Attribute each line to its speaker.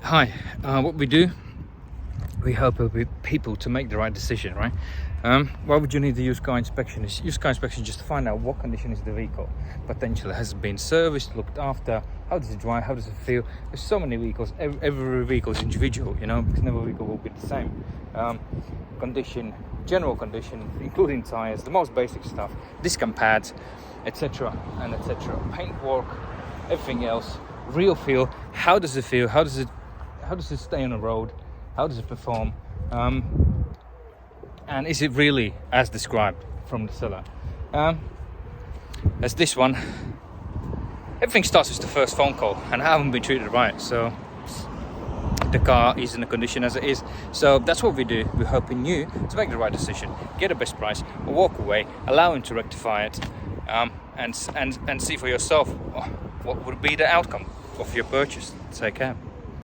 Speaker 1: Hi, what we do, we help people to make the right decision, right? Why would you need to use car inspection? Use car inspection just to find out what condition is the vehicle. Potentially has it been serviced, looked after, how does it drive, how does it feel? There's so many vehicles, every vehicle is individual, because never vehicle will be the same. Condition, general condition, including tyres, the most basic stuff, disc and pads, etc. and etc. Paintwork, everything else, real feel, how does it feel, how does it stay on the road, how does it perform, and is it really as described from the seller? As this one, everything starts with the first phone call, and I haven't been treated right, so the car is in the condition as it is. So that's what we do. We're helping you to make the right decision, get the best price, or walk away, allow him to rectify it, and see for yourself what would be the outcome of your purchase. Take care.